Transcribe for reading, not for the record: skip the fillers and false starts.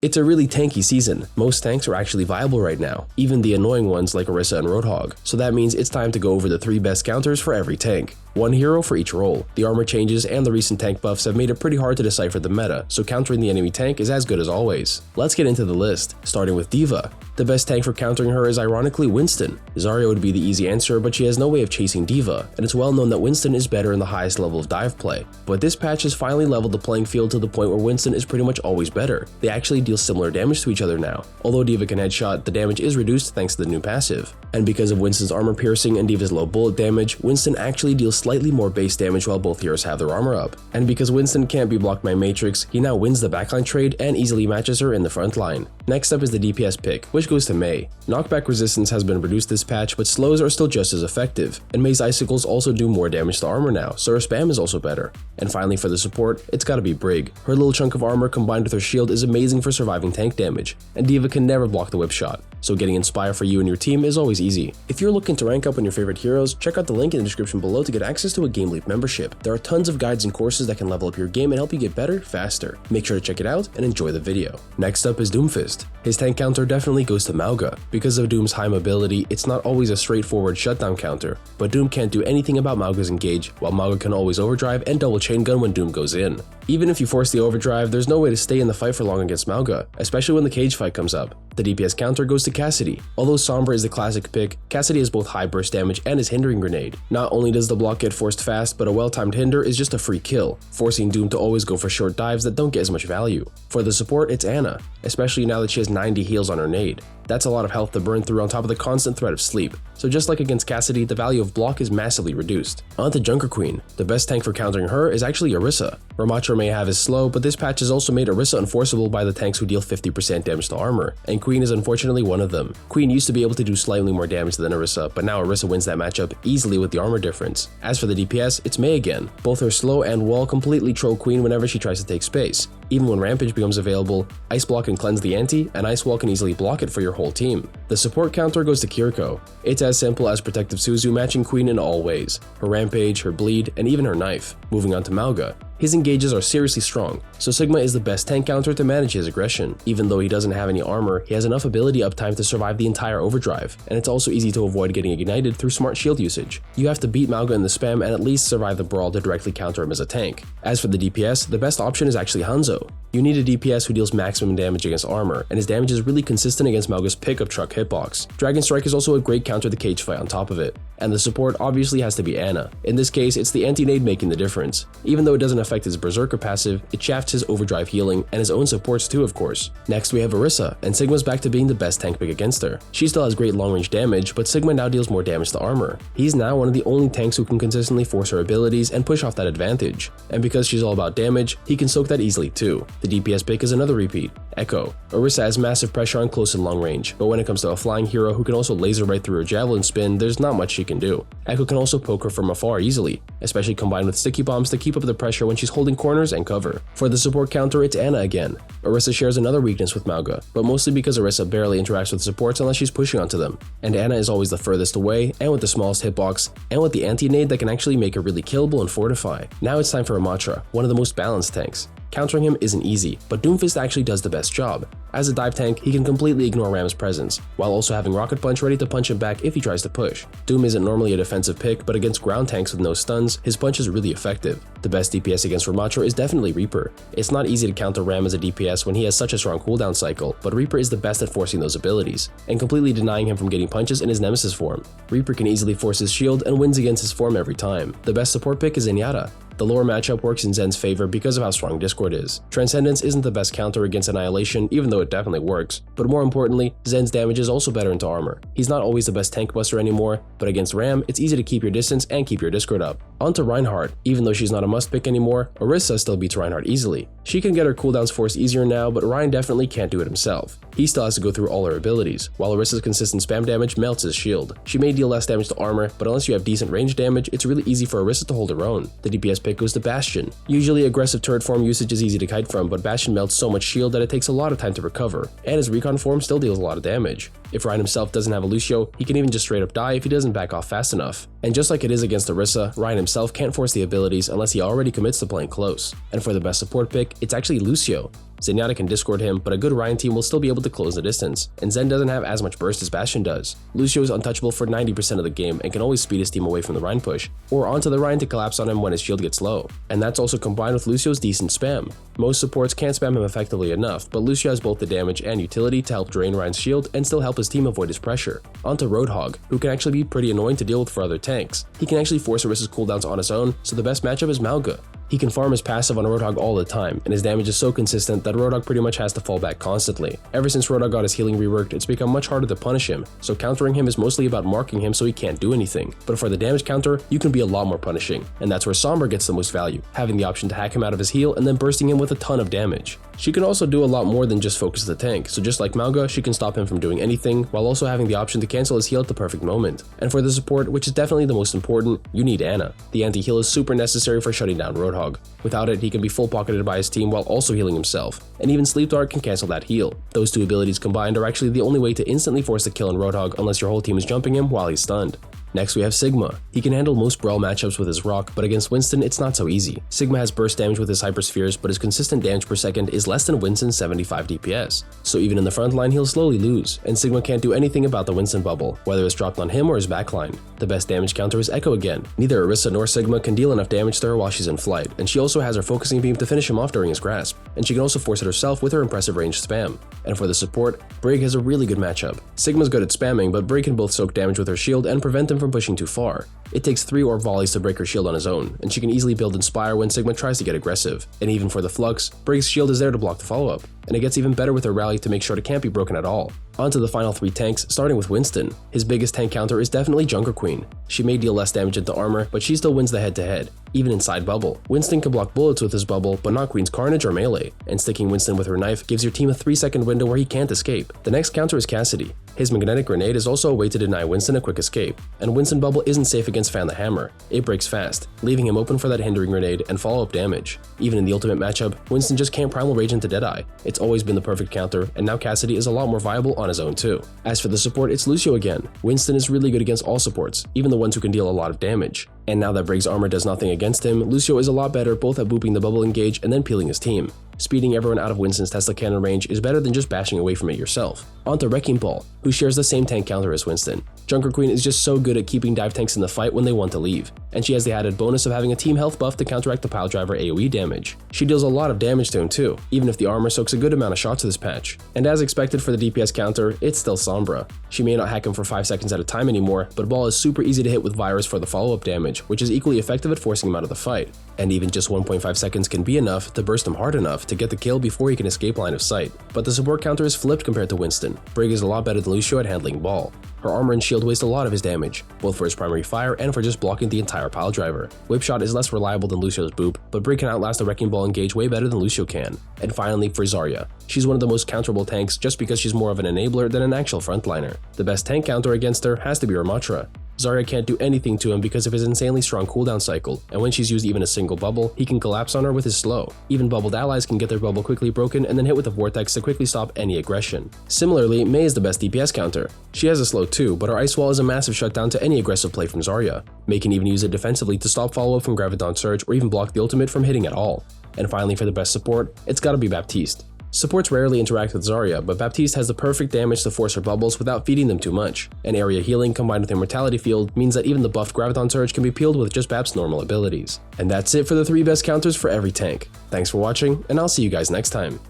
It's a really tanky season. Most tanks are actually viable right now, even the annoying ones like Orisa and Roadhog, so that means it's time to go over the 3 best counters for every tank. One hero for each role. The armor changes and the recent tank buffs have made it pretty hard to decipher the meta, so countering the enemy tank is as good as always. Let's get into the list, starting with D.Va. The best tank for countering her is ironically Winston. Zarya would be the easy answer, but she has no way of chasing D.Va, and it's well known that Winston is better in the highest level of dive play. But this patch has finally leveled the playing field to the point where Winston is pretty much always better. They actually deal similar damage to each other now. Although D.Va can headshot, the damage is reduced thanks to the new passive. And because of Winston's armor piercing and D.Va's low bullet damage, Winston actually deals slightly more base damage while both heroes have their armor up. And because Winston can't be blocked by Matrix, he now wins the backline trade and easily matches her in the front line. Next up is the DPS pick, which goes to Mei. Knockback resistance has been reduced this patch, but slows are still just as effective, and Mei's icicles also do more damage to armor now, so her spam is also better. And finally for the support, it's gotta be Brig. Her little chunk of armor combined with her shield is amazing for surviving tank damage, and D.Va can never block the whip shot, so getting Inspire for you and your team is always easy. If you're looking to rank up on your favorite heroes, check out the link in the description below to get access to a GameLeap membership. There are tons of guides and courses that can level up your game and help you get better, faster. Make sure to check it out and enjoy the video. Next up is Doomfist. His tank counter definitely goes to Mauga. Because of Doom's high mobility, it's not always a straightforward shutdown counter, but Doom can't do anything about Mauga's engage, while Mauga can always overdrive and double chain gun when Doom goes in. Even if you force the overdrive, there's no way to stay in the fight for long against Mauga, especially when the cage fight comes up. The DPS counter goes to Cassidy. Although Sombra is the classic pick, Cassidy has both high burst damage and his hindering grenade. Not only does the block get forced fast, but a well-timed hinder is just a free kill, forcing Doom to always go for short dives that don't get as much value. For the support, it's Ana, especially now that she has 90 heals on her nade. That's a lot of health to burn through on top of the constant threat of sleep, so just like against Cassidy, the value of block is massively reduced. On to Junker Queen. The best tank for countering her is actually Orisa. Ramattra may have his slow, but this patch has also made Orisa unforceable by the tanks who deal 50% damage to armor, and Queen is unfortunately one of them. Queen used to be able to do slightly more damage than Orisa, but now Orisa wins that matchup easily with the armor difference. As for the DPS, it's Mei again. Both her slow and wall completely troll Queen whenever she tries to take space. Even when Rampage becomes available, Ice Block can cleanse the anti, and Ice Wall can easily block it for your whole team. The support counter goes to Kiriko. It's as simple as Protective Suzu matching Queen in all ways. Her Rampage, her Bleed, and even her Knife. Moving on to Mauga. His engages are seriously strong, so Sigma is the best tank counter to manage his aggression. Even though he doesn't have any armor, he has enough ability uptime to survive the entire overdrive, and it's also easy to avoid getting ignited through smart shield usage. You have to beat Mauga in the spam and at least survive the brawl to directly counter him as a tank. As for the DPS, the best option is actually Hanzo. You need a DPS who deals maximum damage against armor, and his damage is really consistent against Mauga's pickup truck hitbox. Dragon Strike is also a great counter to cage fight on top of it. And the support obviously has to be Ana. In this case, it's the anti-nade making the difference. Even though it doesn't affect his Berserker passive, it shafts his overdrive healing and his own supports too, of course. Next we have Orisa, and Sigma's back to being the best tank pick against her. She still has great long-range damage, but Sigma now deals more damage to armor. He's now one of the only tanks who can consistently force her abilities and push off that advantage. And because she's all about damage, he can soak that easily too. The DPS pick is another repeat, Echo. Orisa has massive pressure on close and long range, but when it comes to a flying hero who can also laser right through her javelin spin, there's not much she can do. Echo can also poke her from afar easily, especially combined with sticky bombs to keep up the pressure when she's holding corners and cover. For the support counter, it's Ana again. Orisa shares another weakness with Mauga, but mostly because Orisa barely interacts with supports unless she's pushing onto them, and Ana is always the furthest away, and with the smallest hitbox, and with the anti-nade that can actually make her really killable and fortify. Now it's time for Ramattra, one of the most balanced tanks. Countering him isn't easy, but Doomfist actually does the best job. As a dive tank, he can completely ignore Ram's presence, while also having Rocket Punch ready to punch him back if he tries to push. Doom isn't normally a defensive pick, but against ground tanks with no stuns, his punch is really effective. The best DPS against Ramattra is definitely Reaper. It's not easy to counter Ram as a DPS when he has such a strong cooldown cycle, but Reaper is the best at forcing those abilities, and completely denying him from getting punches in his Nemesis form. Reaper can easily force his shield and wins against his form every time. The best support pick is Zenyatta. The lower matchup works in Zen's favor because of how strong Discord is. Transcendence isn't the best counter against Annihilation, even though it definitely works, but more importantly, Zen's damage is also better into armor. He's not always the best tank buster anymore, but against Ram, it's easy to keep your distance and keep your Discord up. On to Reinhardt. Even though she's not a must pick anymore, Orisa still beats Reinhardt easily. She can get her cooldowns forced easier now, but Ryan definitely can't do it himself. He still has to go through all her abilities, while Orisa's consistent spam damage melts his shield. She may deal less damage to armor, but unless you have decent range damage, it's really easy for Orisa to hold her own. The DPS pick goes to Bastion. Usually aggressive turret form usage is easy to kite from, but Bastion melts so much shield that it takes a lot of time to recover, and his recon form still deals a lot of damage. If Ryan himself doesn't have a Lucio, he can even just straight up die if he doesn't back off fast enough. And just like it is against Orisa, Ryan himself can't force the abilities unless he already commits to playing close. And for the best support pick, it's actually Lucio. Zenyatta can discord him, but a good Rein team will still be able to close the distance, and Zen doesn't have as much burst as Bastion does. Lucio is untouchable for 90% of the game and can always speed his team away from the Rein push, or onto the Rein to collapse on him when his shield gets low. And that's also combined with Lucio's decent spam. Most supports can't spam him effectively enough, but Lucio has both the damage and utility to help drain Rein's shield and still help his team avoid his pressure. Onto Roadhog, who can actually be pretty annoying to deal with for other tanks. He can actually force Orisa's cooldowns on his own, so the best matchup is Mauga. He can farm his passive on Roadhog all the time, and his damage is so consistent that Roadhog pretty much has to fall back constantly. Ever since Roadhog got his healing reworked, it's become much harder to punish him, so countering him is mostly about marking him so he can't do anything. But for the damage counter, you can be a lot more punishing, and that's where Sombra gets the most value, having the option to hack him out of his heal and then bursting him with a ton of damage. She can also do a lot more than just focus the tank, so just like Mauga, she can stop him from doing anything, while also having the option to cancel his heal at the perfect moment. And for the support, which is definitely the most important, you need Ana. The anti-heal is super necessary for shutting down Roadhog. Without it, he can be full pocketed by his team while also healing himself, and even Sleep Dart can cancel that heal. Those two abilities combined are actually the only way to instantly force a kill on Roadhog unless your whole team is jumping him while he's stunned. Next we have Sigma. He can handle most brawl matchups with his rock, but against Winston it's not so easy. Sigma has burst damage with his hyperspheres, but his consistent damage per second is less than Winston's 75 DPS. So even in the front line he'll slowly lose, and Sigma can't do anything about the Winston bubble, whether it's dropped on him or his backline. The best damage counter is Echo again. Neither Orisa nor Sigma can deal enough damage to her while she's in flight, and she also has her focusing beam to finish him off during his grasp, and she can also force it herself with her impressive ranged spam. And for the support, Brig has a really good matchup. Sigma's good at spamming, but Brig can both soak damage with her shield and prevent him from pushing too far. It takes 3 orb volleys to break her shield on his own, and she can easily build Inspire when Sigma tries to get aggressive. And even for the Flux, Brig's shield is there to block the follow-up, and it gets even better with her rally to make sure it can't be broken at all. On to the final 3 tanks, starting with Winston. His biggest tank counter is definitely Junker Queen. She may deal less damage into armor, but she still wins the head-to-head. Even inside bubble, Winston can block bullets with his bubble, but not Queen's Carnage or melee, and sticking Winston with her knife gives your team a 3-second window where he can't escape. The next counter is Cassidy. His magnetic grenade is also a way to deny Winston a quick escape, and Winston bubble isn't safe against Fan the Hammer. It breaks fast, leaving him open for that hindering grenade and follow-up damage. Even in the ultimate matchup, Winston just can't Primal Rage into Deadeye. It's always been the perfect counter, and now Cassidy is a lot more viable on his own too. As for the support, it's Lucio again. Winston is really good against all supports, even the ones who can deal a lot of damage. And now that Brig's armor does nothing against him, Lucio is a lot better both at booping the bubble engage and then peeling his team. Speeding everyone out of Winston's Tesla cannon range is better than just bashing away from it yourself. On to Wrecking Ball, who shares the same tank counter as Winston. Junker Queen is just so good at keeping dive tanks in the fight when they want to leave, and she has the added bonus of having a team health buff to counteract the piledriver AoE damage. She deals a lot of damage to him too, even if the armor soaks a good amount of shots this patch. And as expected for the DPS counter, it's still Sombra. She may not hack him for 5 seconds at a time anymore, but Ball is super easy to hit with Virus for the follow-up damage, which is equally effective at forcing him out of the fight. And even just 1.5 seconds can be enough to burst him hard enough to get the kill before he can escape line of sight. But the support counter is flipped compared to Winston. Brig is a lot better than Lucio at handling Ball. Her armor and shield waste a lot of his damage, both for his primary fire and for just blocking the entire piledriver. Whipshot is less reliable than Lucio's boop, but Brig can outlast a Wrecking Ball engage way better than Lucio can. And finally, for Zarya. She's one of the most counterable tanks just because she's more of an enabler than an actual frontliner. The best tank counter against her has to be Ramattra. Zarya can't do anything to him because of his insanely strong cooldown cycle, and when she's used even a single bubble, he can collapse on her with his slow. Even bubbled allies can get their bubble quickly broken and then hit with a vortex to quickly stop any aggression. Similarly, Mei is the best DPS counter. She has a slow too, but her Ice Wall is a massive shutdown to any aggressive play from Zarya. Mei can even use it defensively to stop follow-up from Graviton Surge or even block the ultimate from hitting at all. And finally, for the best support, it's gotta be Baptiste. Supports rarely interact with Zarya, but Baptiste has the perfect damage to force her bubbles without feeding them too much. And area healing combined with Immortality Field means that even the buffed Graviton Surge can be peeled with just Bap's normal abilities. And that's it for the 3 best counters for every tank. Thanks for watching, and I'll see you guys next time.